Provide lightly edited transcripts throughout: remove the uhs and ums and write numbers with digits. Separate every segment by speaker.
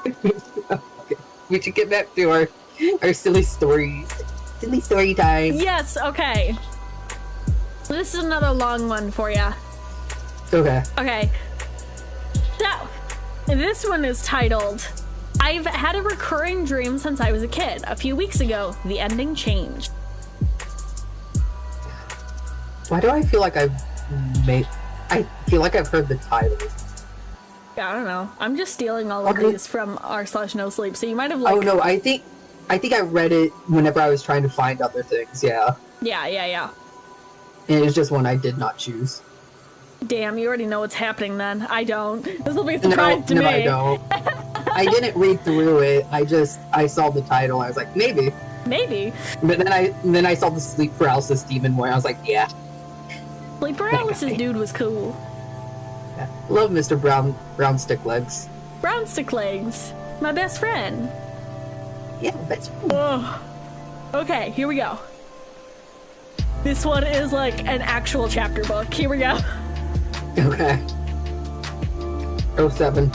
Speaker 1: Okay. We should get back to our silly stories. Silly story time.
Speaker 2: Yes, okay. This is another long one for you.
Speaker 1: Okay.
Speaker 2: Okay. So, this one is titled, I've had a recurring dream since I was a kid. A few weeks ago, the ending changed.
Speaker 1: Why do I feel like I feel like I've heard the title.
Speaker 2: Yeah, I don't know. I'm just stealing all of these from r/no sleep, so you might have like...
Speaker 1: Oh no, I think I read it whenever I was trying to find other things, yeah.
Speaker 2: Yeah.
Speaker 1: And it was just one I did not choose.
Speaker 2: Damn, you already know what's happening then. I don't. This will be a surprise to me.
Speaker 1: No, I don't. I didn't read through it. I saw the title. I was like, maybe.
Speaker 2: Maybe.
Speaker 1: But then I saw the sleep paralysis demon where I was like, yeah.
Speaker 2: Sleep paralysis dude was cool.
Speaker 1: Yeah. Love Mr. Brown Stick Legs.
Speaker 2: Brown Stick Legs. My best friend.
Speaker 1: Yeah, best friend.
Speaker 2: Ugh. Okay, here we go. This one is like an actual chapter book. Here we go.
Speaker 1: Okay. 07.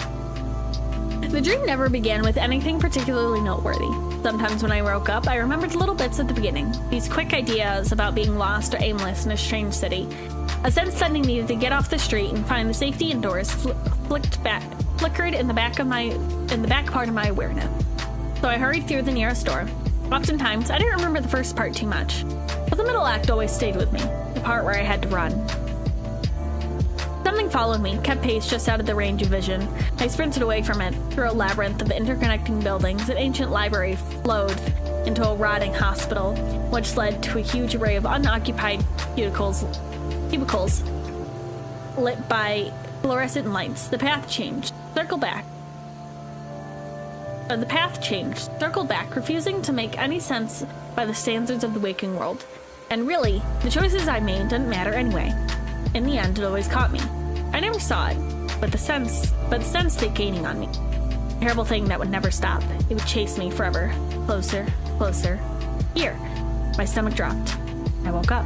Speaker 2: The dream never began with anything particularly noteworthy. Sometimes when I woke up, I remembered little bits at the beginning. These quick ideas about being lost or aimless in a strange city. A sense that I needed to get off the street and find the safety indoors flickered in the back part of my awareness. So I hurried through the nearest door. Oftentimes, I didn't remember the first part too much, but the middle act always stayed with me, the part where I had to run. Something followed me, kept pace just out of the range of vision. I sprinted away from it, through a labyrinth of interconnecting buildings. An ancient library flowed into a rotting hospital, which led to a huge array of unoccupied cubicles lit by fluorescent lights. The path changed, circled back, refusing to make any sense by the standards of the waking world. And really, the choices I made didn't matter anyway. In the end, it always caught me. I never saw it, but the sense stayed gaining on me. A terrible thing that would never stop. It would chase me forever. Closer, closer. Here. My stomach dropped. I woke up.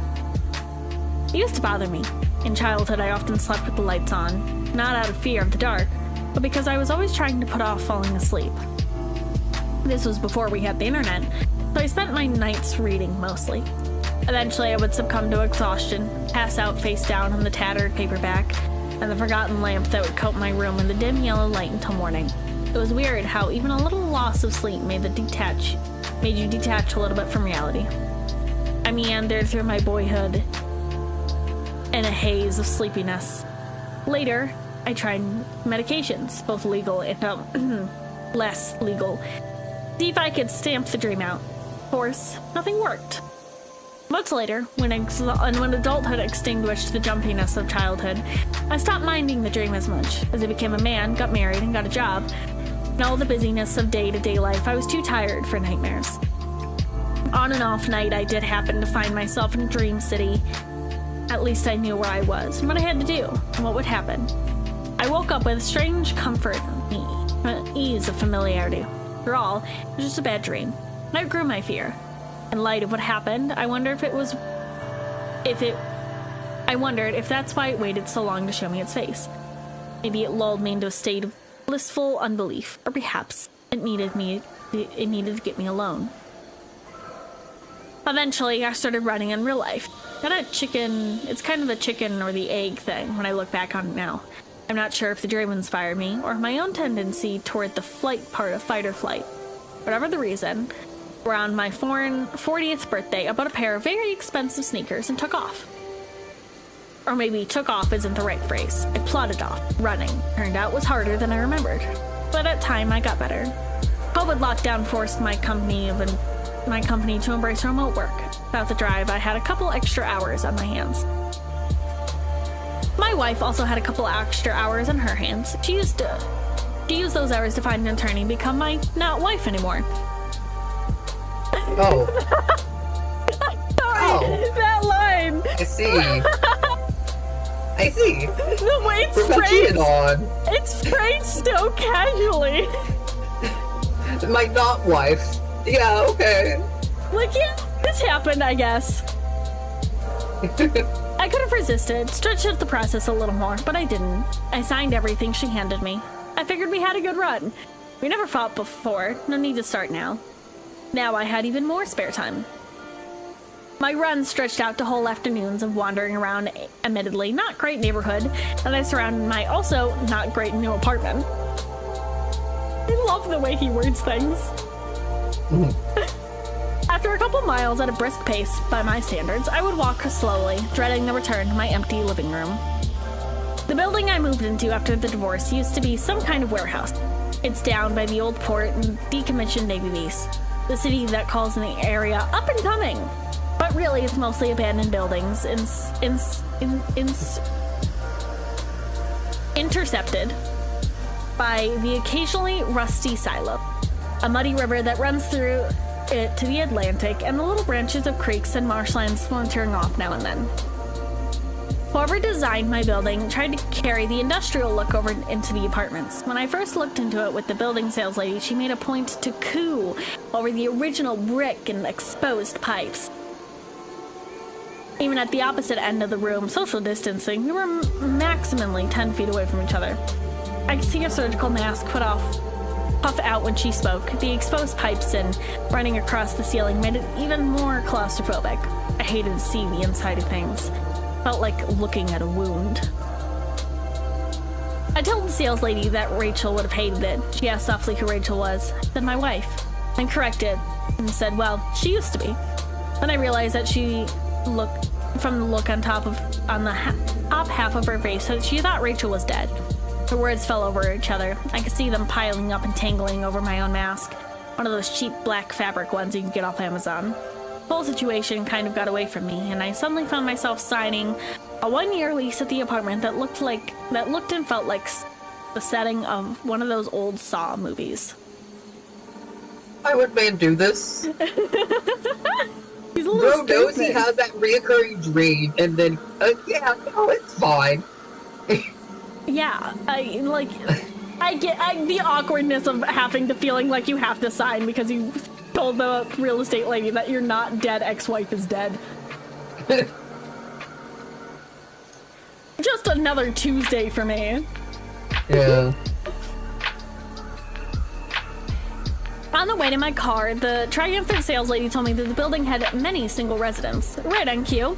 Speaker 2: It used to bother me. In childhood, I often slept with the lights on, not out of fear of the dark, but because I was always trying to put off falling asleep. This was before we had the internet, so I spent my nights reading mostly. Eventually, I would succumb to exhaustion, pass out face down on the tattered paperback, and the forgotten lamp that would coat my room in the dim yellow light until morning. It was weird how even a little loss of sleep made you detach a little bit from reality. I meandered through my boyhood in a haze of sleepiness. Later, I tried medications, both legal and less legal. See if I could stamp the dream out. Of course, nothing worked. Months later, when adulthood extinguished the jumpiness of childhood, I stopped minding the dream as much. As I became a man, got married, and got a job, and all the busyness of day-to-day life, I was too tired for nightmares. On and off night, I did happen to find myself in a dream city. At least I knew where I was, and what I had to do, and what would happen. I woke up with strange comfort and ease of familiarity. After all, it was just a bad dream, and I outgrew my fear. In light of what happened, I wondered if that's why it waited so long to show me its face. Maybe it lulled me into a state of blissful unbelief, or perhaps it needed to get me alone. Eventually, I started running in real life. It's kind of the chicken or the egg thing when I look back on it now. I'm not sure if the dream inspired me, or my own tendency toward the flight part of fight or flight. Whatever the reason, around my 40th birthday, I bought a pair of very expensive sneakers and took off. Or maybe took off isn't the right phrase. I plodded off, running. Turned out it was harder than I remembered. But at time, I got better. COVID lockdown forced my company to embrace remote work. Without the drive, I had a couple extra hours on my hands. My wife also had a couple extra hours on her hands. She used those hours to find an attorney and become my not wife anymore.
Speaker 1: Oh.
Speaker 2: Sorry, that line.
Speaker 1: I see. I see.
Speaker 2: The way it's phrased so casually.
Speaker 1: My not wife. Yeah, okay.
Speaker 2: Like, yeah, this happened, I guess. I could have resisted, stretched out the process a little more, but I didn't. I signed everything she handed me. I figured we had a good run. We never fought before, no need to start now. Now I had even more spare time. My run stretched out to whole afternoons of wandering around admittedly not great neighborhood that I surrounded my also not great new apartment. I love the way he words things. After a couple miles at a brisk pace by my standards, I would walk slowly, dreading the return to my empty living room. The building I moved into after the divorce used to be some kind of warehouse. It's down by the old port and decommissioned Navy base, the city that calls in the area up and coming. But really, it's mostly abandoned buildings, intercepted by the occasionally rusty silo, a muddy river that runs through it to the Atlantic, and the little branches of creeks and marshlands splintering off now and then. Whoever designed my building tried to carry the industrial look over into the apartments. When I first looked into it with the building sales lady, she made a point to coo over the original brick and exposed pipes. Even at the opposite end of the room, social distancing, we were maximally 10 feet away from each other. I could see a surgical mask puff out when she spoke. The exposed pipes and running across the ceiling made it even more claustrophobic. I hated to see the inside of things. Felt like looking at a wound. I told the sales lady that Rachel would have hated it. She asked softly who Rachel was. I said my wife. And corrected and said, well, she used to be. Then I realized that she looked from the look on the top half of her face that she thought Rachel was dead. Her words fell over each other. I could see them piling up and tangling over my own mask. One of those cheap black fabric ones you can get off Amazon. The whole situation kind of got away from me, and I suddenly found myself signing a 1-year lease at the apartment that looked and felt like the setting of one of those old Saw movies.
Speaker 1: Why would man do this?
Speaker 2: He's a little
Speaker 1: Bro knows
Speaker 2: stupid.
Speaker 1: he has that reoccurring dream, and then, yeah, no, it's fine.
Speaker 2: Yeah, I get the awkwardness of having to feeling like you have to sign because you told the real estate lady that your not dead ex-wife is dead. Just another Tuesday for me.
Speaker 1: Yeah.
Speaker 2: On the way to my car, the triumphant sales lady told me that the building had many single residents. Right on cue.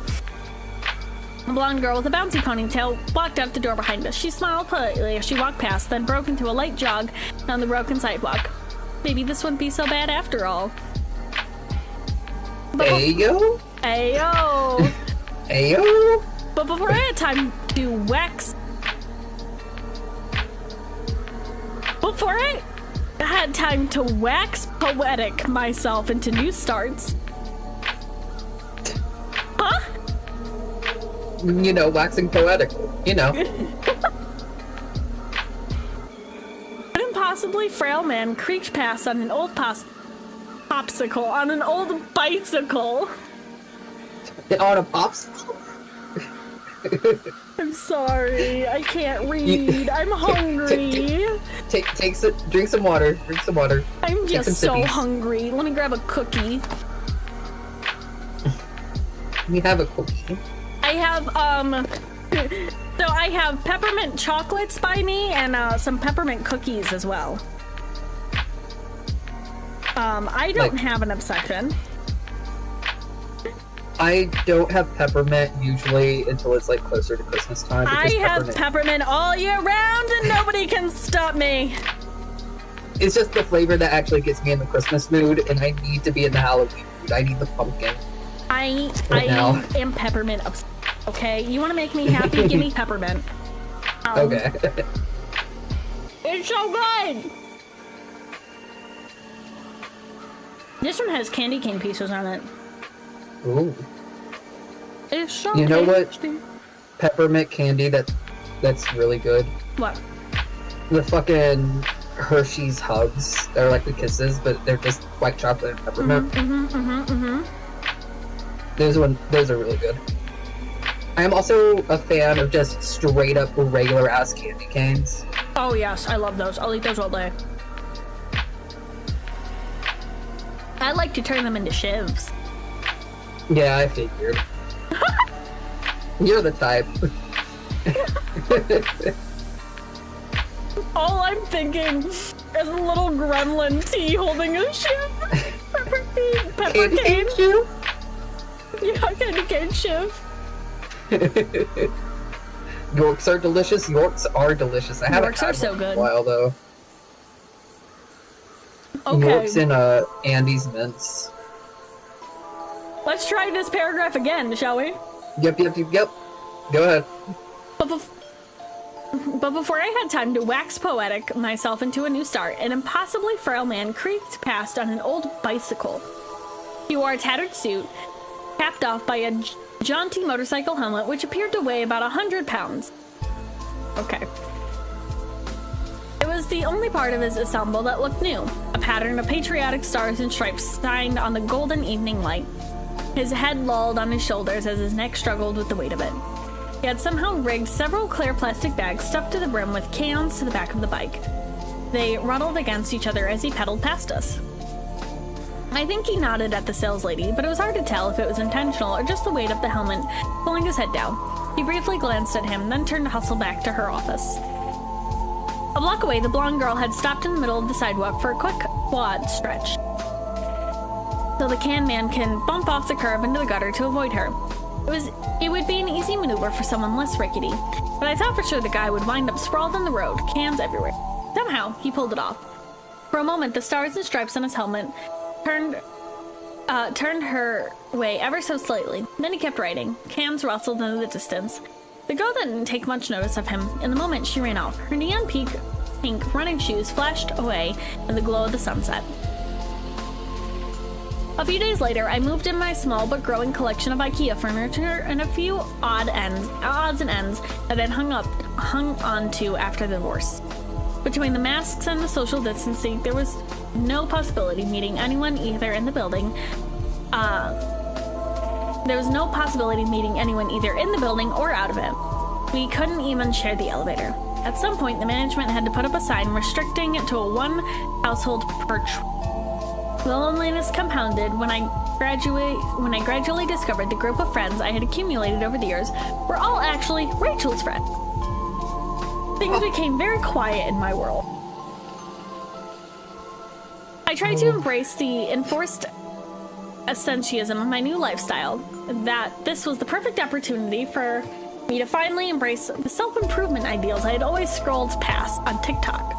Speaker 2: A blonde girl with a bouncy ponytail walked out the door behind us. She smiled politely as she walked past, then broke into a light jog down the broken sidewalk. Maybe this wouldn't be so bad after all.
Speaker 1: Ayo?
Speaker 2: Ayo!
Speaker 1: Ayo?
Speaker 2: But before I had time to wax... Before I had time to wax poetic myself into new starts... Huh?
Speaker 1: You know, waxing poetic. You know.
Speaker 2: An impossibly frail man creaked past on an old popsicle, on an old bicycle.
Speaker 1: On a popsicle?
Speaker 2: I'm sorry, I can't read. I'm hungry.
Speaker 1: Drink some water. Drink some water.
Speaker 2: I'm just so
Speaker 1: sippies.
Speaker 2: hungry. Let me grab a cookie.
Speaker 1: We have a cookie.
Speaker 2: I have, so I have peppermint chocolates by me and some peppermint cookies as well. I don't have an obsession.
Speaker 1: I don't have peppermint usually until it's like closer to Christmas time.
Speaker 2: I have peppermint all year round and nobody can stop me.
Speaker 1: It's just the flavor that actually gets me in the Christmas mood, and I need to be in the Halloween mood. I need the pumpkin.
Speaker 2: I
Speaker 1: now.
Speaker 2: am peppermint obsessed. Okay, you want to make me happy? Give me peppermint.
Speaker 1: Okay.
Speaker 2: It's so good. This one has candy cane pieces on it.
Speaker 1: Ooh.
Speaker 2: It's so
Speaker 1: You know
Speaker 2: tasty.
Speaker 1: what? Peppermint candy that's really good.
Speaker 2: What?
Speaker 1: The fucking Hershey's Hugs. They're like the Kisses, but they're just white chocolate and peppermint. Those are really good. I am also a fan of just straight up regular ass candy canes.
Speaker 2: Oh yes, I love those. I'll eat those all day. I like to turn them into shivs.
Speaker 1: Yeah, I figured. You're the type.
Speaker 2: All I'm thinking as a little gremlin tea holding a shiv. Pepper cane.
Speaker 1: Shiv?
Speaker 2: Yeah, candy cane shiv.
Speaker 1: Yorks are delicious. Yorks are delicious. I haven't had
Speaker 2: so
Speaker 1: one
Speaker 2: good.
Speaker 1: in a while though.
Speaker 2: Okay.
Speaker 1: Yorks in Andy's mints.
Speaker 2: Let's try this paragraph again, shall we?
Speaker 1: Yep. Go ahead.
Speaker 2: But before I had time to wax poetic myself into a new start, an impossibly frail man creaked past on an old bicycle. He wore a tattered suit, capped off by a jaunty motorcycle helmet which appeared to weigh about 100 pounds. Okay. It was the only part of his ensemble that looked new, a pattern of patriotic stars and stripes signed on the golden evening light. His head lolled on his shoulders as his neck struggled with the weight of it. He had somehow rigged several clear plastic bags stuffed to the brim with cans to the back of the bike. They rattled against each other as he pedaled past us. I think he nodded at the sales lady, but it was hard to tell if it was intentional or just the weight of the helmet pulling his head down. He briefly glanced at him, then turned to hustle back to her office. A block away, the blonde girl had stopped in the middle of the sidewalk for a quick quad stretch, so the can man can bump off the curb into the gutter to avoid her. It would be an easy maneuver for someone less rickety, but I thought for sure the guy would wind up sprawled on the road, cans everywhere. Somehow, he pulled it off. For a moment, the stars and stripes on his helmet turned her way ever so slightly. Then he kept riding. Cans rustled into the distance. The girl didn't take much notice of him. In the moment, she ran off. Her neon pink running shoes flashed away in the glow of the sunset. A few days later, I moved in my small but growing collection of IKEA furniture and a few odds and ends that I'd hung on to after the divorce. Between the masks and the social distancing, there was no possibility of meeting anyone either in the building. There was no possibility of meeting anyone either in the building or out of it. We couldn't even share the elevator. At some point, the management had to put up a sign restricting it to a one household per The loneliness compounded when I gradually discovered the group of friends I had accumulated over the years were all actually Rachel's friends. Things became very quiet in my world. I tried to embrace the enforced essentialism of my new lifestyle, that this was the perfect opportunity for me to finally embrace the self-improvement ideals I had always scrolled past on TikTok.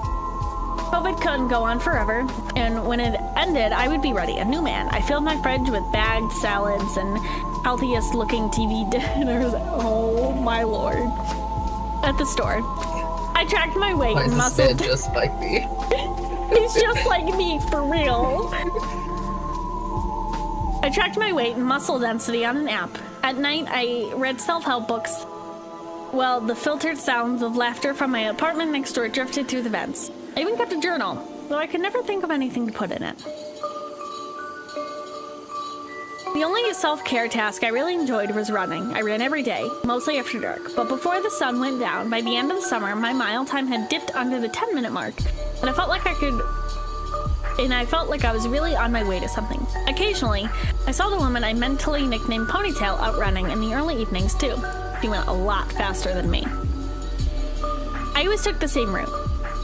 Speaker 2: COVID couldn't go on forever, and when it ended, I would be ready, a new man. I filled my fridge with bagged salads and healthiest looking TV dinners. Oh my lord. At the store. I tracked my weight and muscled.
Speaker 1: Just like me.
Speaker 2: He's just like me, for real. I tracked my weight and muscle density on an app. At night, I read self-help books. Well, the filtered sounds of laughter from my apartment next door drifted through the vents. I even kept a journal, though I could never think of anything to put in it. The only self-care task I really enjoyed was running. I ran every day, mostly after dark. But before the sun went down, by the end of the summer, my mile time had dipped under the 10-minute mark, and I felt like I was really on my way to something. Occasionally, I saw the woman I mentally nicknamed Ponytail out running in the early evenings too. She went a lot faster than me. I always took the same route,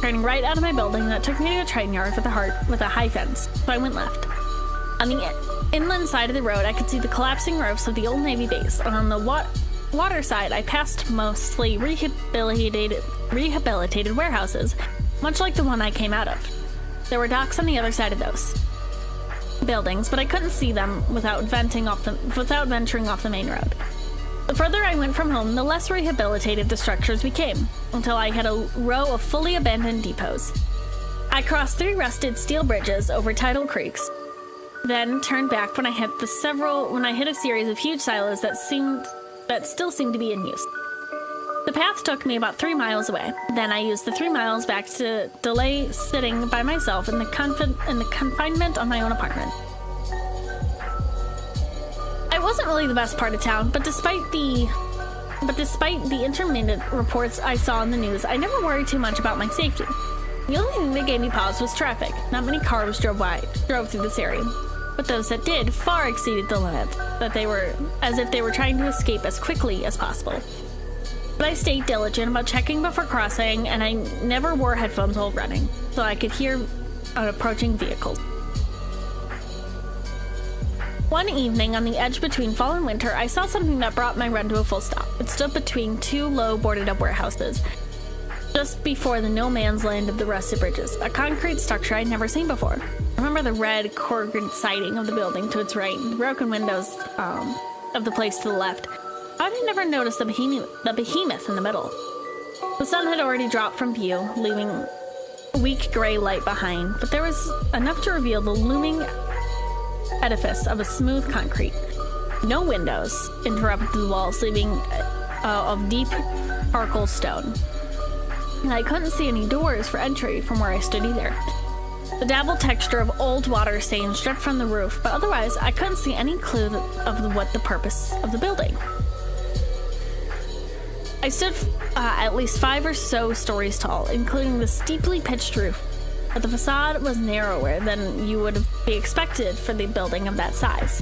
Speaker 2: turning right out of my building that took me to a train yard with a high fence, so I went left. On the inland side of the road, I could see the collapsing roofs of the old Navy base, and on the water side, I passed mostly rehabilitated warehouses, much like the one I came out of. There were docks on the other side of those buildings, but I couldn't see them without venturing off the main road. The further I went from home, the less rehabilitated the structures became, until I had a row of fully abandoned depots. I crossed 3 rusted steel bridges over tidal creeks, then turned back when I hit a series of huge silos that still seemed to be in use. The path took me about 3 miles away. Then I used the 3 miles back to delay sitting by myself in the confinement of my own apartment. It wasn't really the best part of town, but despite the intermittent reports I saw in the news, I never worried too much about my safety. The only thing that gave me pause was traffic. Not many cars drove through this area, but those that did far exceeded the limit, as if they were trying to escape as quickly as possible. But I stayed diligent about checking before crossing, and I never wore headphones while running, so I could hear approaching vehicles. One evening on the edge between fall and winter, I saw something that brought my run to a full stop. It stood between two low boarded-up warehouses, just before the no man's land of the rusted bridges, a concrete structure I'd never seen before. I remember the red corrugated siding of the building to its right, the broken windows of the place to the left. I had never noticed the behemoth in the middle. The sun had already dropped from view, leaving a weak gray light behind, but there was enough to reveal the looming edifice of a smooth concrete. No windows interrupted the walls, leaving of deep charcoal stone. And I couldn't see any doors for entry from where I stood either. The dabbled texture of old water stains dripped from the roof, but otherwise I couldn't see any clue of what the purpose of the building. I stood at least 5 or so stories tall, including the steeply pitched roof, but the facade was narrower than you would be expected for the building of that size.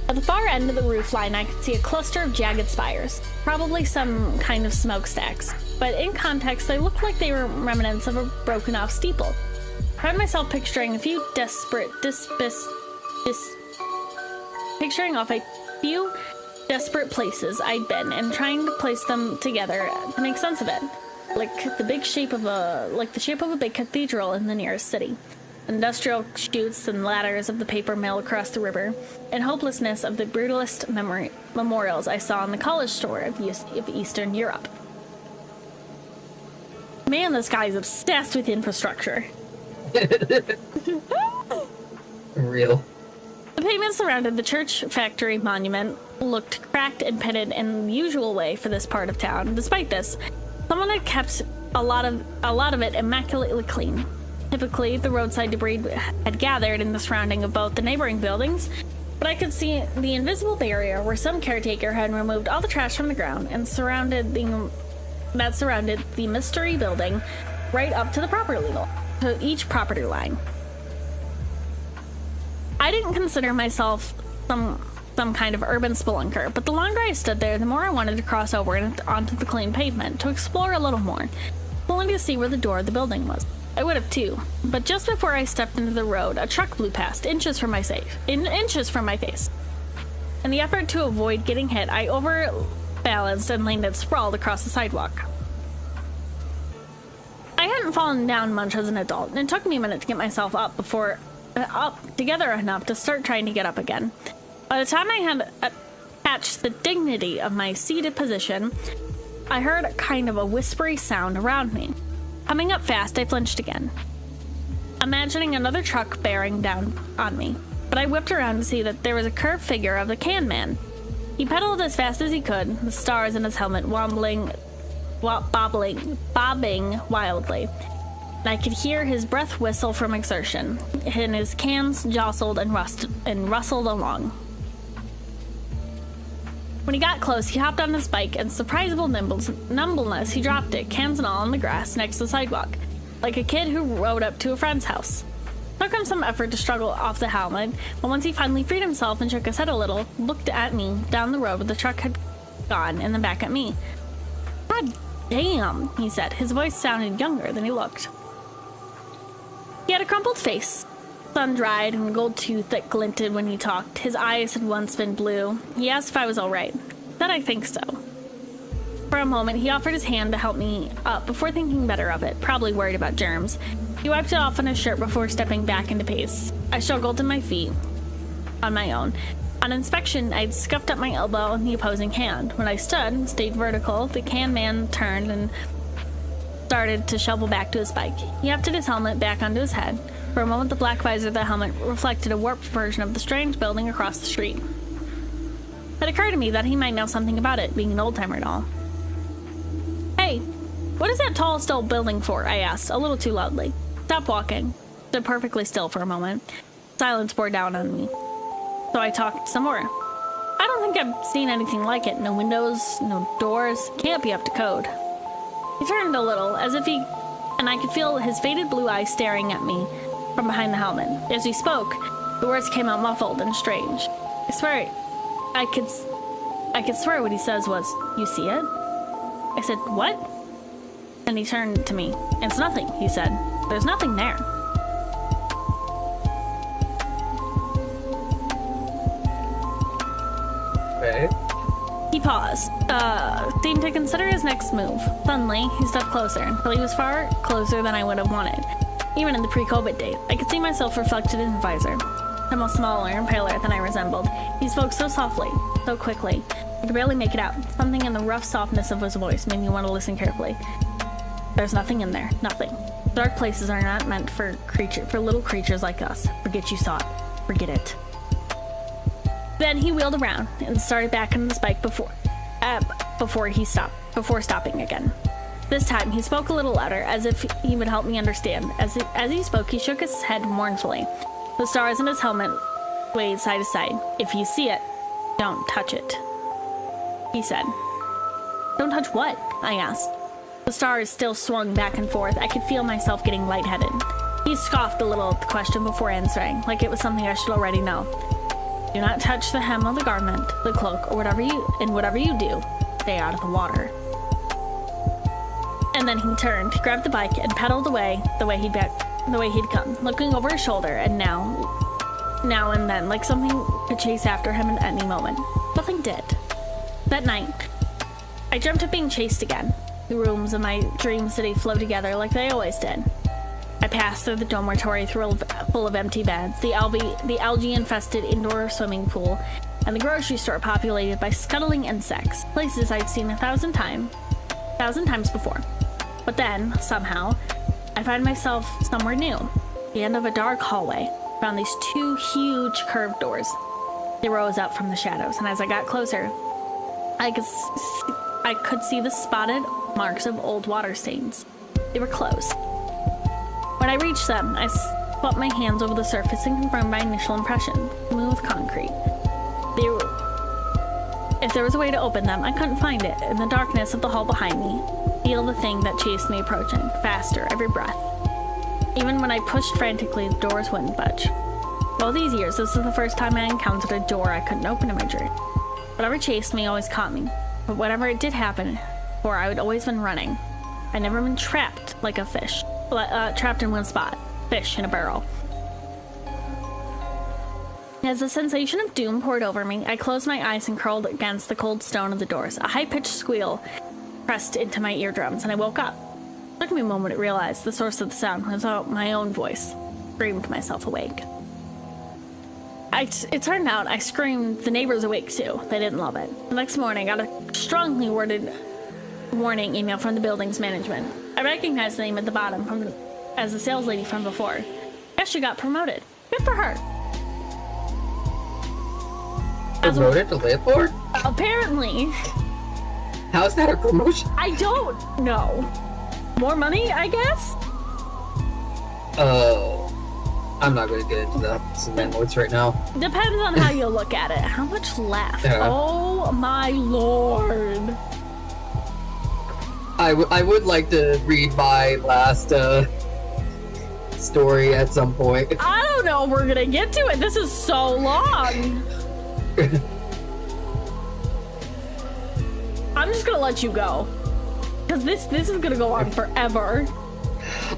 Speaker 2: At the far end of the roof line, I could see a cluster of jagged spires, probably some kind of smokestacks, but in context, they looked like they were remnants of a broken-off steeple. I found myself picturing off a few desperate places I'd been and trying to place them together to make sense of it, like the shape of a big cathedral in the nearest city, industrial chutes and ladders of the paper mill across the river, and hopelessness of the brutalist memorials I saw in the college store of Eastern Europe. Man, this guy's obsessed with infrastructure.
Speaker 1: Real.
Speaker 2: The pavement surrounding the church factory monument looked cracked and pitted in the usual way for this part of town. Despite this, someone had kept a lot of it immaculately clean. Typically, the roadside debris had gathered in the surrounding of both the neighboring buildings, but I could see the invisible barrier where some caretaker had removed all the trash from the ground and surrounded the mystery building right up to the each property line. I didn't consider myself some kind of urban spelunker, but the longer I stood there, the more I wanted to cross over and onto the clean pavement to explore a little more, only to see where the door of the building was. I would have too, but just before I stepped into the road, a truck blew past, inches from my face. In the effort to avoid getting hit, I overbalanced and landed sprawled across the sidewalk. I hadn't fallen down much as an adult, and it took me a minute to get myself up together enough to start trying to get up again. By the time I had attached the dignity of my seated position, I heard a kind of a whispery sound around me. Coming up fast, I flinched again, imagining another truck bearing down on me. But I whipped around to see that there was a curved figure of the can man. He pedaled as fast as he could, the stars in his helmet bobbing wildly. And I could hear his breath whistle from exertion, and his cans jostled and rustled along. When he got close, he hopped on his bike, and surprisable nimbleness, he dropped it, cans and all, on the grass next to the sidewalk, like a kid who rode up to a friend's house. It took him some effort to struggle off the helmet, but once he finally freed himself and shook his head a little, looked at me down the road where the truck had gone, and then back at me. "God damn," he said. His voice sounded younger than he looked. He had a crumpled face, sun-dried and gold tooth that glinted when he talked. His eyes had once been blue. He asked if I was all right. I said I think so. For a moment, he offered his hand to help me up before thinking better of it, probably worried about germs. He wiped it off on his shirt before stepping back into pace. I struggled to my feet on my own. On inspection, I'd scuffed up my elbow on the opposing hand. When I stayed vertical, the can man turned and started to shovel back to his bike. He hefted his helmet back onto his head. For a moment, the black visor of the helmet reflected a warped version of the strange building across the street. It occurred to me that he might know something about it, being an old-timer and all. "Hey, what is that tall, still building for?" I asked, a little too loudly. Stopped walking. Stood perfectly still for a moment. Silence poured down on me. So I talked some more. "I don't think I've seen anything like it. No windows, no doors. Can't be up to code." He turned a little, and I could feel his faded blue eyes staring at me from behind the helmet. As he spoke, the words came out muffled and strange. I swear, I could I could swear what he says was, "You see it?" I said, "What?" And he turned to me. "It's nothing," he said. "There's nothing there."
Speaker 1: Okay.
Speaker 2: He paused, seemed to consider his next move. Suddenly, he stepped closer, until he was far closer than I would have wanted. Even in the pre-COVID days, I could see myself reflected in the visor. Almost smaller and paler than I resembled. He spoke so softly, so quickly. I could barely make it out. Something in the rough softness of his voice made me want to listen carefully. "There's nothing in there. Nothing. Dark places are not meant for little creatures like us. Forget you saw it. Forget it." Then he wheeled around and started back on his bike before stopping again. This time he spoke a little louder, as if he would help me understand. As he spoke, he shook his head mournfully. The stars in his helmet swayed side to side. "If you see it, don't touch it," he said. "Don't touch what?" I asked. The stars still swung back and forth. I could feel myself getting lightheaded. He scoffed a little at the question before answering, like it was something I should already know. "Do not touch the hem of the garment, the cloak, or whatever you do, stay out of the water." And then he turned, grabbed the bike, and pedaled away the way he'd come, looking over his shoulder, and now and then, like something could chase after him at any moment. Nothing did. That night, I dreamt of being chased again. The rooms of my dream city flowed together like they always did. I passed through the dormitory full of empty beds, the algae-infested indoor swimming pool, and the grocery store populated by scuttling insects, places I'd seen a thousand times before. But then, somehow, I find myself somewhere new, the end of a dark hallway, around these two huge curved doors. They rose up from the shadows, and as I got closer, I could see the spotted marks of old water stains. They were closed. When I reached them, I swept my hands over the surface and confirmed my initial impression. Smooth concrete. If there was a way to open them, I couldn't find it. In the darkness of the hall behind me, feel the thing that chased me approaching, faster, every breath. Even when I pushed frantically, the doors wouldn't budge. All these years, this is the first time I encountered a door I couldn't open in my dream. Whatever chased me always caught me. But whenever it did happen, or I would always been running. I'd never been trapped like a fish. Trapped in one spot. Fish in a barrel. As the sensation of doom poured over me, I closed my eyes and curled against the cold stone of the doors. A high-pitched squeal pressed into my eardrums, and I woke up. It took me a moment to realize the source of the sound was my own voice. I screamed myself awake. It turned out I screamed the neighbors awake too. They didn't love it. The next morning, I got a strongly worded warning email from the building's management. I recognized the name at the bottom as the sales lady from before. I guess she got promoted. Good for her.
Speaker 1: Promoted to landlord?
Speaker 2: Apparently.
Speaker 1: How's that a promotion?
Speaker 2: I don't know. More money, I guess?
Speaker 1: I'm not going to get into the landlords right now.
Speaker 2: Depends on how you look at it. How much left?
Speaker 1: Yeah.
Speaker 2: Oh my lord.
Speaker 1: I would like to read my last story at some point.
Speaker 2: I don't know if we're gonna get to it. This is so long. I'm just gonna let you go. Because this is gonna go on forever.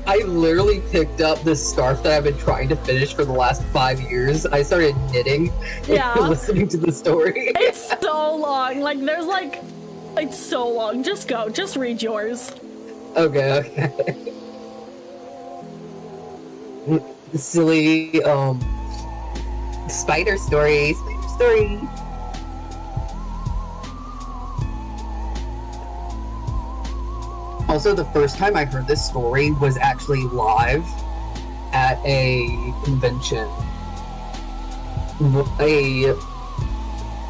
Speaker 1: I literally picked up this scarf that I've been trying to finish for the last 5 years. I started knitting and listening to the story.
Speaker 2: It's so long. Like, there's like... It's so long. Just go. Just read yours.
Speaker 1: Okay. Silly, spider story. Also, the first time I heard this story was actually live at a convention.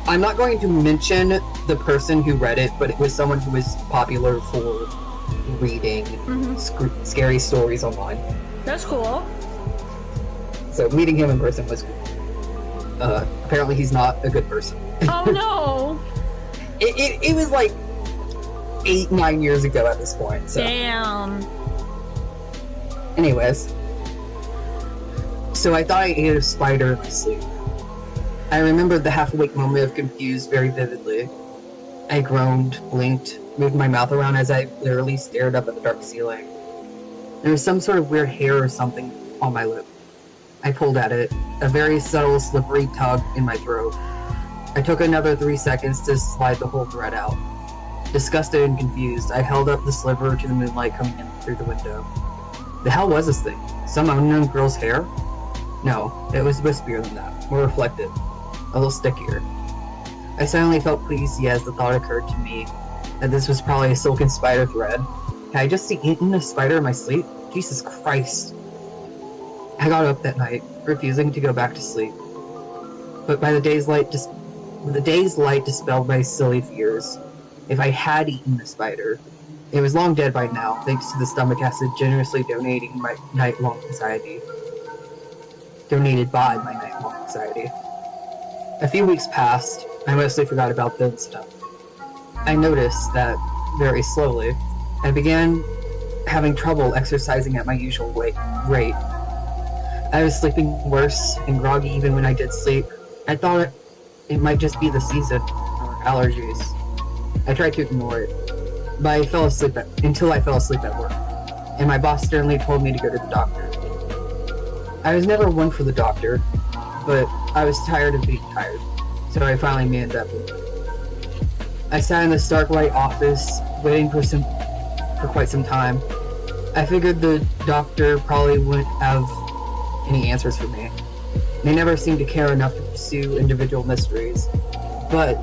Speaker 1: I'm not going to mention the person who read it, but it was someone who was popular for reading scary stories online.
Speaker 2: That's cool.
Speaker 1: So meeting him in person was cool. Apparently he's not a good person.
Speaker 2: Oh no!
Speaker 1: It was like 8-9 years ago at this point. So.
Speaker 2: Damn.
Speaker 1: Anyways. So I thought I ate a spider in my sleep. I remembered the half-awake moment of confused very vividly. I groaned, blinked, moved my mouth around as I literally stared up at the dark ceiling. There was some sort of weird hair or something on my lip. I pulled at it, a very subtle, slippery tug in my throat. I took another 3 seconds to slide the whole thread out. Disgusted and confused, I held up the sliver to the moonlight coming in through the window. The hell was this thing? Some unknown girl's hair? No, it was wispier than that, more reflective, a little stickier. I suddenly felt queasy as the thought occurred to me that this was probably a silken spider thread. Had I just eaten a spider in my sleep? Jesus Christ. I got up that night, refusing to go back to sleep. But by the day's light dispelled my silly fears. If I had eaten the spider, it was long dead by now, thanks to the stomach acid generously donated by my night-long anxiety. A few weeks passed. I mostly forgot about the stuff. I noticed that, very slowly, I began having trouble exercising at my usual rate. I was sleeping worse and groggy even when I did sleep. I thought it might just be the season, or allergies. I tried to ignore it, but I fell asleep until I fell asleep at work, and my boss sternly told me to go to the doctor. I was never one for the doctor, but I was tired of being tired, so I finally manned up. I sat in the stark white office, waiting for quite some time. I figured the doctor probably wouldn't have any answers for me. They never seemed to care enough to pursue individual mysteries, but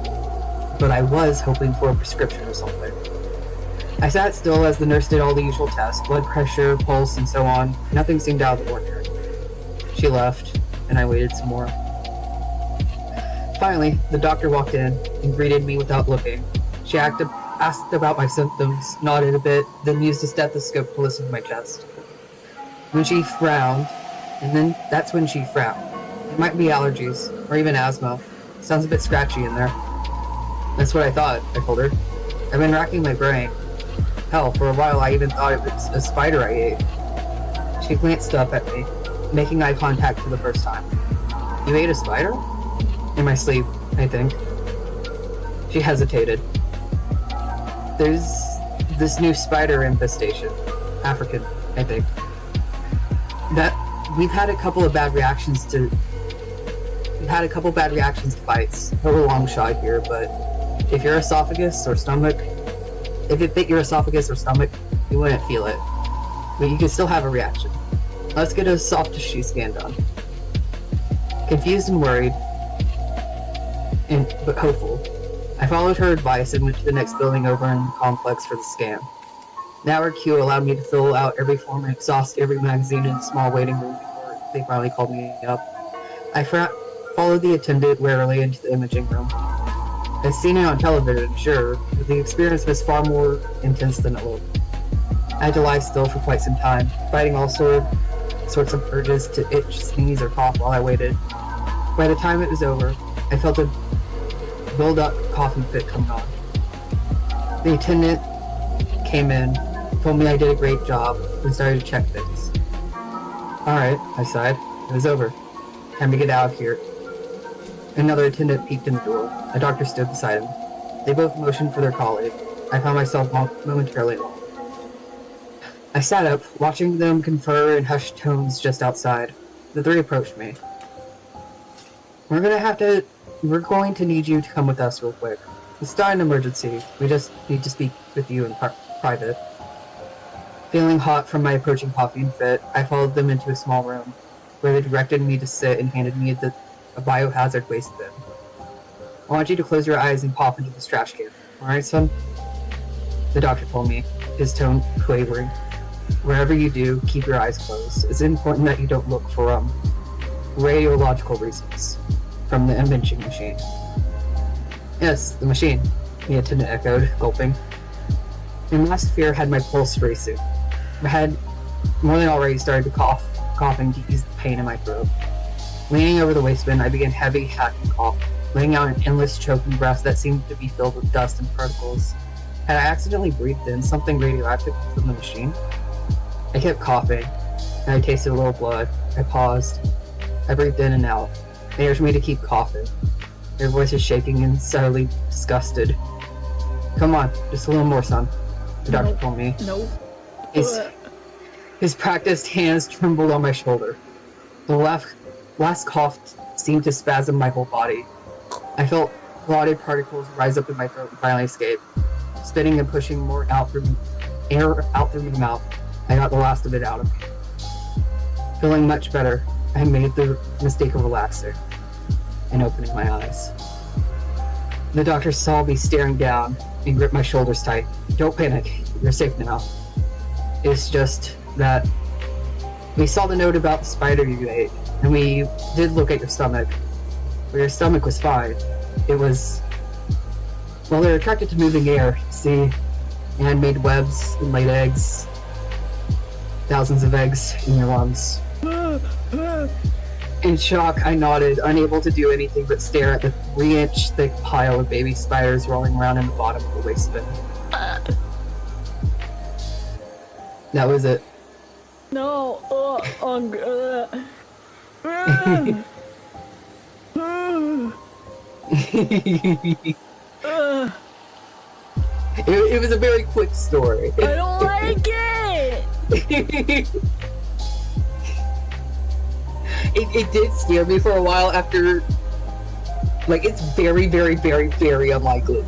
Speaker 1: I was hoping for a prescription or something. I sat still as the nurse did all the usual tests, blood pressure, pulse, and so on. Nothing seemed out of the ordinary. She left, and I waited some more. Finally, the doctor walked in and greeted me without looking. She asked about my symptoms, nodded a bit, then used a stethoscope to listen to my chest. That's when she frowned. It might be allergies, or even asthma. Sounds a bit scratchy in there. That's what I thought, I told her. I've been racking my brain. Hell, for a while I even thought it was a spider I ate. She glanced up at me, making eye contact for the first time. You ate a spider? In my sleep, I think. She hesitated. There's this new spider infestation. African, I think. We've had a couple bad reactions to bites. A long shot here, but if it bit your esophagus or stomach, you wouldn't feel it. But you could still have a reaction. Let's get a soft tissue scan done. Confused and worried, but hopeful, I followed her advice and went to the next building over in the complex for the scan. The hour queue allowed me to fill out every form and exhaust every magazine in a small waiting room before they finally called me up. I followed the attendant warily into the imaging room. I've seen it on television, sure, but the experience was far more intense than it looked. I had to lie still for quite some time, fighting all sorts of urges to itch, sneeze, or cough while I waited. By the time it was over, I felt a build-up coughing fit coming on. The attendant came in, told me I did a great job, and started to check things. Alright, I sighed. It was over. Time to get out of here. Another attendant peeked in the door. A doctor stood beside him. They both motioned for their colleague. I found myself momentarily alone. I sat up, watching them confer in hushed tones just outside. The three approached me. We're going to need you to come with us real quick. It's not an emergency. We just need to speak with you in private. Feeling hot from my approaching coughing fit, I followed them into a small room, where they directed me to sit and handed me a biohazard waste bin. I want you to close your eyes and pop into this trash can. Alright, son? The doctor told me, his tone quavering. Wherever you do, keep your eyes closed. It's important that you don't look for, radiological reasons from the imaging machine. Yes, the machine, the attendant echoed, gulping. My last fear had my pulse racing. I had more than already started to coughing to ease the pain in my throat. Leaning over the waste bin, I began heavy, hacking cough, letting out an endless choking breath that seemed to be filled with dust and particles. Had I accidentally breathed in something radioactive from the machine? I kept coughing, and I tasted a little blood. I paused. I breathed in and out. They urged me to keep coughing. Their voices shaking and subtly disgusted. Come on, just a little more, son. The doctor told me.
Speaker 2: No.
Speaker 1: His practiced hands trembled on my shoulder. The last cough seemed to spasm my whole body. I felt clotted particles rise up in my throat and finally escape. Spitting and pushing more air out through my mouth, I got the last of it out of me. Feeling much better, I made the mistake of relaxing and opening my eyes. The doctor saw me staring down and gripped my shoulders tight. Don't panic, you're safe now. It's just that we saw the note about the spider you ate, and we did look at your stomach. But your stomach was fine. It was... Well, they're attracted to moving air, see? And made webs and laid eggs. Thousands of eggs in your lungs. In shock, I nodded, unable to do anything but stare at the 3-inch thick pile of baby spiders rolling around in the bottom of the waste bin. That was it.
Speaker 2: No.
Speaker 1: It was a very quick story.
Speaker 2: I don't like it!
Speaker 1: It did scare me for a while after... Like, it's very, very, very, very unlikely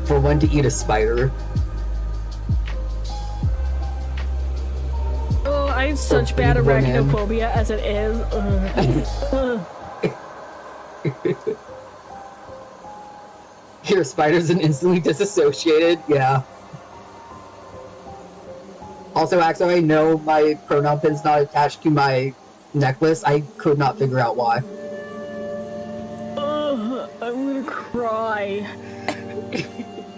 Speaker 1: for one to eat a spider.
Speaker 2: Oh, I have such bad arachnophobia as it is.
Speaker 1: Hear spiders and instantly disassociated? Yeah. Also, Axo, I know my pronoun pin's not attached to my necklace. I could not figure out why.
Speaker 2: I'm gonna cry.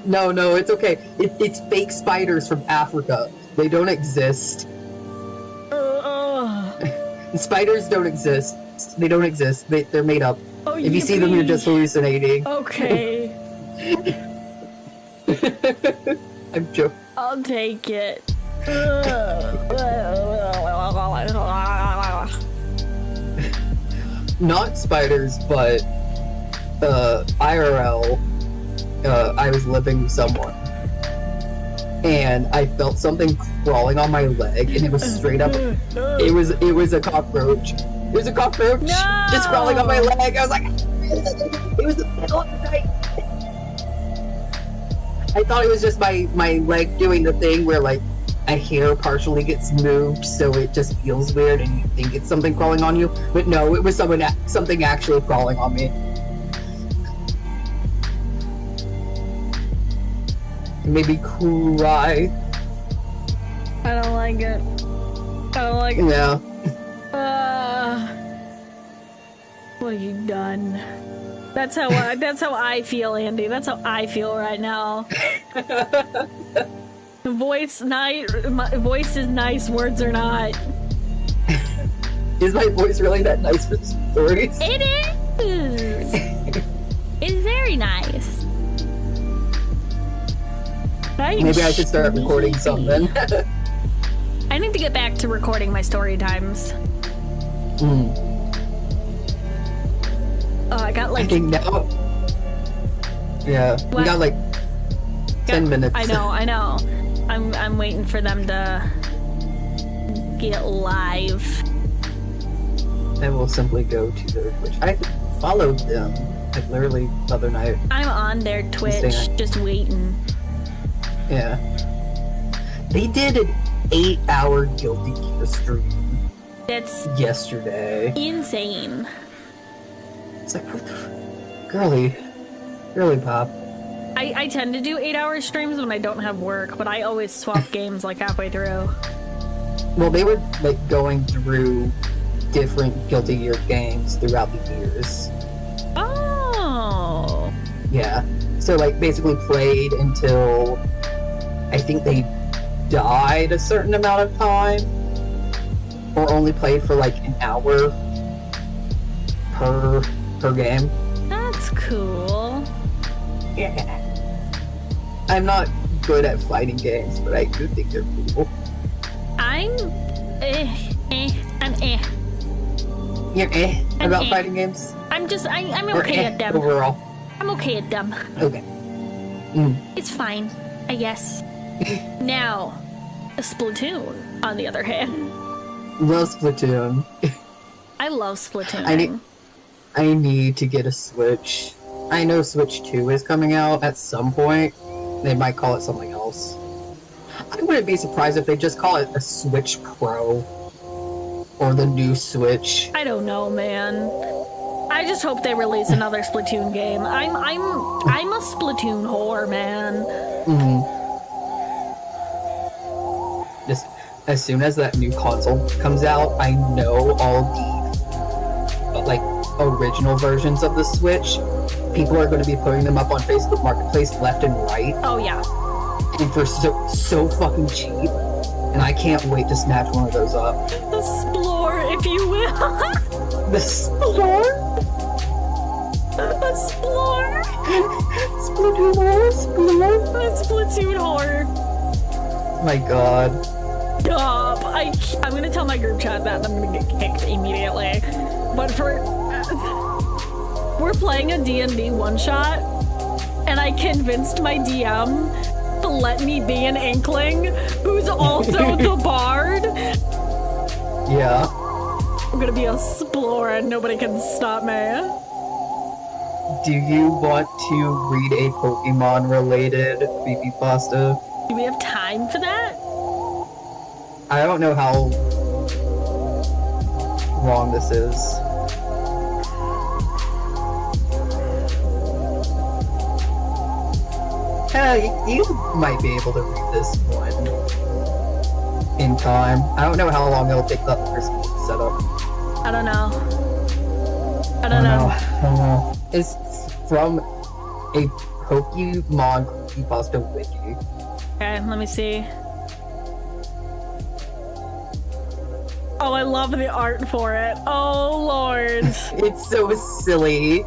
Speaker 1: No, it's okay. It's fake spiders from Africa. They don't exist. Spiders don't exist. They don't exist. They're made up.
Speaker 2: Oh,
Speaker 1: if you see them, you're just hallucinating.
Speaker 2: Okay.
Speaker 1: I'm joking.
Speaker 2: I'll take it.
Speaker 1: Not spiders, but IRL. I was living with someone, and I felt something crawling on my leg, and it was straight up. It was a cockroach. It was a cockroach just crawling on my leg. I was like, it was the middle of the night. I thought it was just my leg doing the thing where like a hair partially gets moved, so it just feels weird, and you think it's something crawling on you. But no, it was something actually crawling on me. It made me cry.
Speaker 2: I don't like it. I don't like it.
Speaker 1: Yeah.
Speaker 2: What have you done? That's how I feel, Andy. That's how I feel right now. Voice is nice, words are not.
Speaker 1: Is my voice really that nice for stories?
Speaker 2: It is. It's very nice.
Speaker 1: Maybe I should start recording something.
Speaker 2: I need to get back to recording my story times. I got like...
Speaker 1: I think now... Yeah, we got like 10 minutes.
Speaker 2: I know. I'm waiting for them to get live.
Speaker 1: I will simply go to their Twitch. I followed them like literally the other night.
Speaker 2: I'm on their Twitch, just waiting.
Speaker 1: Yeah. They did an 8-hour Guilty Gear stream.
Speaker 2: That's
Speaker 1: yesterday.
Speaker 2: Insane.
Speaker 1: It's like, what the girly pop.
Speaker 2: I tend to do 8-hour streams when I don't have work, but I always swap games like halfway through.
Speaker 1: Well, they were like going through different Guilty Gear games throughout the years.
Speaker 2: Oh.
Speaker 1: Yeah. So like basically played until I think they died a certain amount of time, or only played for like an hour per game.
Speaker 2: That's cool.
Speaker 1: Yeah. I'm not good at fighting games, but I do think they're cool.
Speaker 2: I'm
Speaker 1: You're about fighting games?
Speaker 2: I'm okay at them.
Speaker 1: Overall.
Speaker 2: I'm okay at them.
Speaker 1: Okay.
Speaker 2: It's fine, I guess. Now, a Splatoon, on the other hand.
Speaker 1: Love Splatoon.
Speaker 2: I love Splatoon.
Speaker 1: I need to get a Switch. I know Switch 2 is coming out at some point. They might call it something else. I wouldn't be surprised if they just call it a Switch Pro. Or the new Switch.
Speaker 2: I don't know, man. I just hope they release another Splatoon game. I'm a Splatoon whore, man.
Speaker 1: Just as soon as that new console comes out, I know all the like original versions of the Switch. People are going to be putting them up on Facebook Marketplace left and right.
Speaker 2: Oh yeah.
Speaker 1: And for so fucking cheap. And I can't wait to snatch one of those up.
Speaker 2: The Splore, if you will.
Speaker 1: The Splore?
Speaker 2: The Splore.
Speaker 1: Splatoon horror? Splore?
Speaker 2: The Splatoon horror.
Speaker 1: My god.
Speaker 2: Stop. I'm gonna tell my group chat that and I'm gonna get kicked immediately. But we're playing a D&D one-shot, and I convinced my DM to let me be an Inkling, who's also the bard.
Speaker 1: Yeah.
Speaker 2: I'm gonna be a Splore and nobody can stop me.
Speaker 1: Do you want to read a Pokemon-related creepypasta?
Speaker 2: Do we have time for that?
Speaker 1: I don't know how long this is. You might be able to read this one in time. I don't know how long it'll take that person to set up.
Speaker 2: I don't know. I don't know.
Speaker 1: It's from a Pokemon creepypasta wiki.
Speaker 2: Okay, let me see. Oh, I love the art for it. Oh, Lord.
Speaker 1: It's so silly.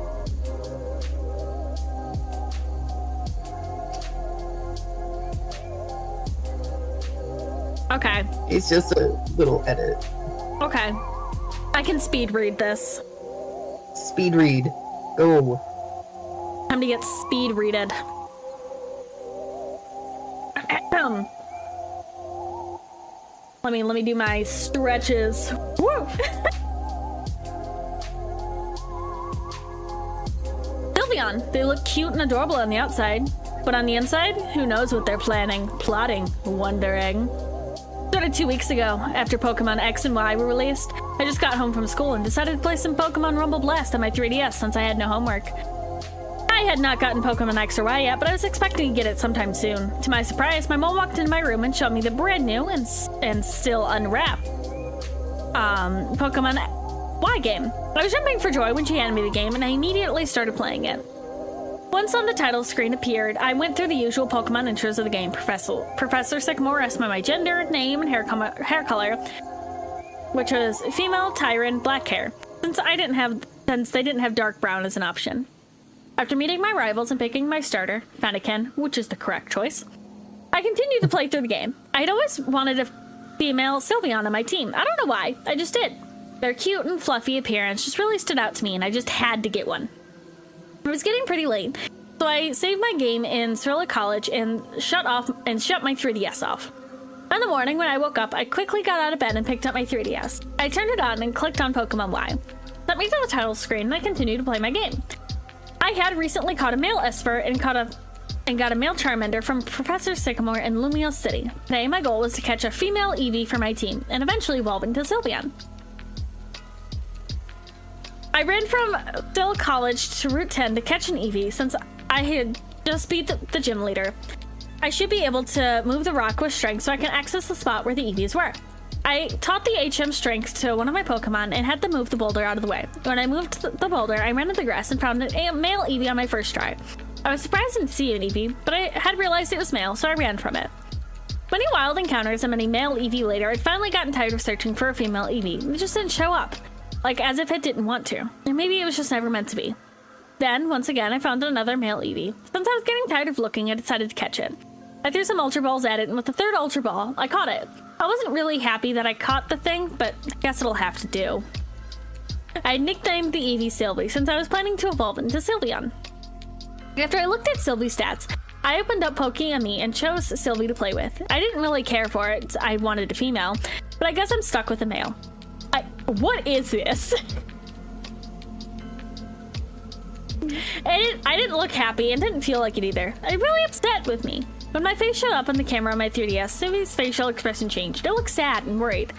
Speaker 2: Okay.
Speaker 1: It's just a little edit.
Speaker 2: Okay. I can speed read this.
Speaker 1: Speed read. Go.
Speaker 2: Time to get speed readed. Let me do my stretches. Woo! Sylveon. They look cute and adorable on the outside, but on the inside, who knows what they're planning, plotting, wondering. Started 2 weeks ago, after Pokemon X and Y were released. I just got home from school and decided to play some Pokemon Rumble Blast on my 3DS since I had no homework. I had not gotten Pokemon X or Y yet, but I was expecting to get it sometime soon. To my surprise, my mom walked into my room and showed me the brand new and still unwrapped Pokemon Y game. I was jumping for joy when she handed me the game, and I immediately started playing it. Once on the title screen appeared, I went through the usual Pokemon intros of the game. Professor Sycamore asked me my gender, name, and hair color, which was female, Tyron, black hair, since they didn't have dark brown as an option. After meeting my rivals and picking my starter, Fennekin, which is the correct choice, I continued to play through the game. I'd always wanted a female Sylveon on my team. I don't know why, I just did. Their cute and fluffy appearance just really stood out to me, and I just had to get one. It was getting pretty late, so I saved my game in Cyrillic College and shut my 3DS off. In the morning when I woke up, I quickly got out of bed and picked up my 3DS. I turned it on and clicked on Pokemon Y. Sent me to the title screen, and I continued to play my game. I had recently caught a male Esper and got a male Charmander from Professor Sycamore in Lumiose City. Today, my goal was to catch a female Eevee for my team and eventually evolve into Sylveon. I ran from Still College to Route 10 to catch an Eevee since I had just beat the gym leader. I should be able to move the rock with strength so I can access the spot where the Eevees were. I taught the HM strength to one of my Pokemon and had them move the boulder out of the way. When I moved the boulder, I ran into the grass and found a male Eevee on my first try. I was surprised to see an Eevee, but I had realized it was male, so I ran from it. Many wild encounters and many male Eevee later, I'd finally gotten tired of searching for a female Eevee. It just didn't show up, like as if it didn't want to. And maybe it was just never meant to be. Then, once again, I found another male Eevee. Since I was getting tired of looking, I decided to catch it. I threw some Ultra Balls at it, and with the third Ultra Ball, I caught it. I wasn't really happy that I caught the thing, but I guess it'll have to do. I nicknamed the Eevee Sylvie since I was planning to evolve into Sylveon. After I looked at Sylvie's stats, I opened up poking at me and chose Sylvie to play with. I didn't really care for it. I wanted a female, but I guess I'm stuck with a male. What is this? I didn't look happy and didn't feel like it either. It really upset with me. When my face showed up on the camera on my 3DS, Sylvie's facial expression changed. It looked sad and worried.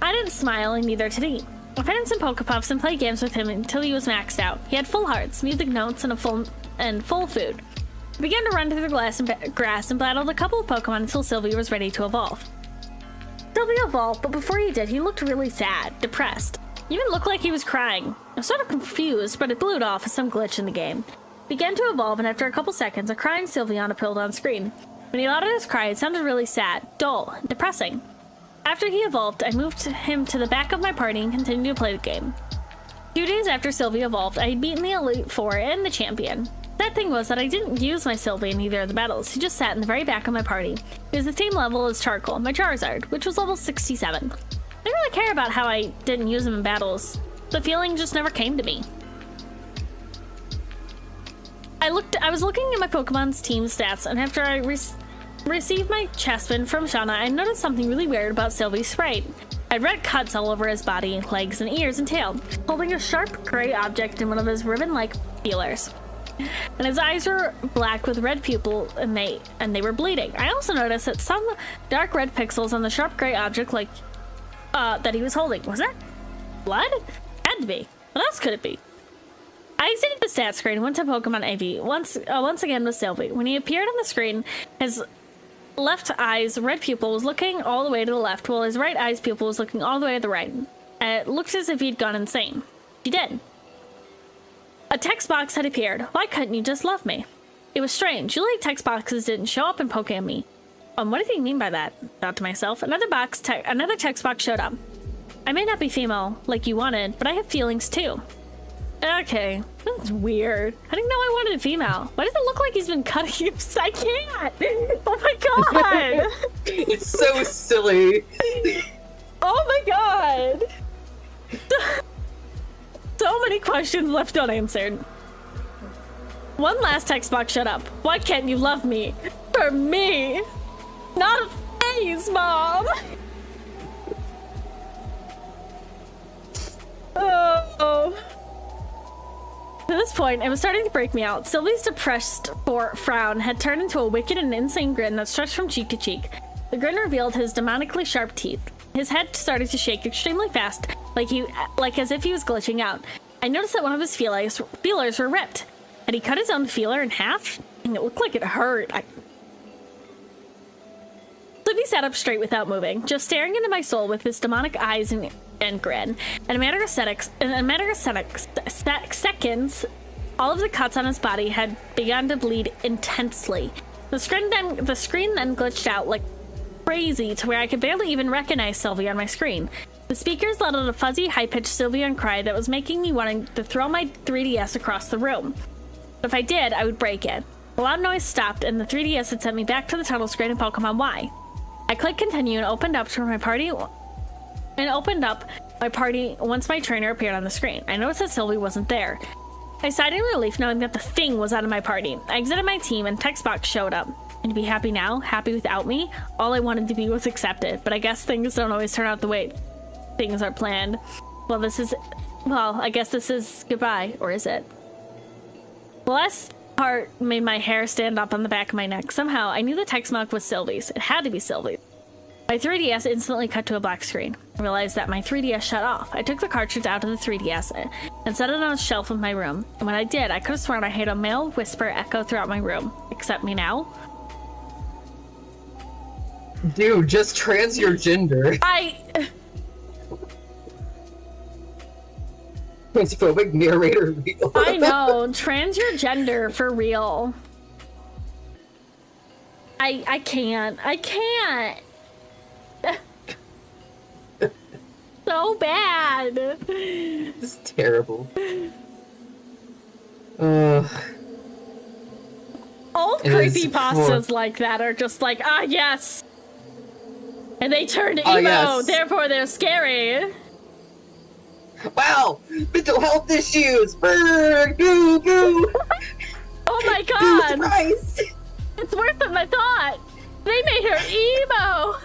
Speaker 2: I didn't smile and neither did he. I fed him some Pokepuffs and played games with him until he was maxed out. He had full hearts, music notes, and full food. I began to run through the grass and battled a couple of Pokemon until Sylvie was ready to evolve. Sylvie evolved, but before he did, he looked really sad, depressed. He even looked like he was crying. I was sort of confused, but it blew it off as some glitch in the game. He began to evolve, and after a couple seconds, a crying Sylveon appeared on screen. When he let out his cry, it sounded really sad, dull, depressing. After he evolved, I moved him to the back of my party and continued to play the game. 2 days after Sylvie evolved, I had beaten the Elite Four and the Champion. Sad thing was that I didn't use my Sylvie in either of the battles. He just sat in the very back of my party. He was the same level as Charcoal, my Charizard, which was level 67. I didn't really care about how I didn't use him in battles. The feeling just never came to me. I was looking at my Pokemon's team stats, and after I received my Chespin from Shauna, I noticed something really weird about Sylvie's sprite. I had red cuts all over his body, legs, and ears and tail, holding a sharp gray object in one of his ribbon-like feelers. And his eyes were black with red pupil, and they were bleeding. I also noticed that some dark red pixels on the sharp gray object that he was holding. Was that blood? Had to be. What else could it be? I exited the stat screen and went to Pokemon AV once again with Sylvie. When he appeared on the screen, his left eye's red pupil was looking all the way to the left, while his right eye's pupil was looking all the way to the right. It looked as if he'd gone insane. He did. A text box had appeared. Why couldn't you just love me? It was strange. Usually text boxes didn't show up in Pokemon Me. What did he mean by that? Thought to myself. Another text box showed up. I may not be female like you wanted, but I have feelings too. Okay, that's weird. I didn't know I wanted a female. Why does it look like he's been cutting him? I can't. Oh my god.
Speaker 1: It's so silly.
Speaker 2: Oh my god. So many questions left unanswered. One last text box showed up. Why can't you love me? For me. Not a face, Mom. Oh. At this point, it was starting to break me out. Sylvie's depressed frown had turned into a wicked and insane grin that stretched from cheek to cheek. The grin revealed his demonically sharp teeth. His head started to shake extremely fast, like as if he was glitching out. I noticed that one of his feelers were ripped. Had he cut his own feeler in half? And it looked like it hurt. Sylvie sat up straight without moving, just staring into my soul with his demonic eyes and grin. In a matter of seconds, all of the cuts on his body had begun to bleed intensely. The screen then glitched out like crazy to where I could barely even recognize Sylvie on my screen. The speakers let out a fuzzy, high-pitched Sylveon cry that was making me wanting to throw my 3DS across the room. But if I did, I would break it. The loud noise stopped, and the 3DS had sent me back to the title screen in Pokemon Y. I clicked continue and opened up my party once my trainer appeared on the screen. I noticed that Sylvie wasn't there. I sighed in relief knowing that the thing was out of my party. I exited my team and text box showed up. And to be happy now, happy without me, all I wanted to be was accepted. But I guess things don't always turn out the way things are planned. Well, I guess this is goodbye, or is it? The last part made my hair stand up on the back of my neck. Somehow, I knew the text mark was Sylvie's. It had to be Sylvie's. My 3DS instantly cut to a black screen. I realized that my 3DS shut off. I took the cartridge out of the 3DS and set it on a shelf of my room. And when I did, I could have sworn I heard a male whisper echo throughout my room. Accept me now?
Speaker 1: Dude, just trans your gender. Transphobic narrator real.
Speaker 2: I know. Trans your gender for real. I can't. So bad.
Speaker 1: This is terrible.
Speaker 2: Old creepypastas like that are just like, yes. And they turn emo,
Speaker 1: yes.
Speaker 2: Therefore they're scary.
Speaker 1: Wow! Mental health issues! Burn! Boo! Boo!
Speaker 2: Oh my god!
Speaker 1: Surprise!
Speaker 2: worse than I thought. They made her emo.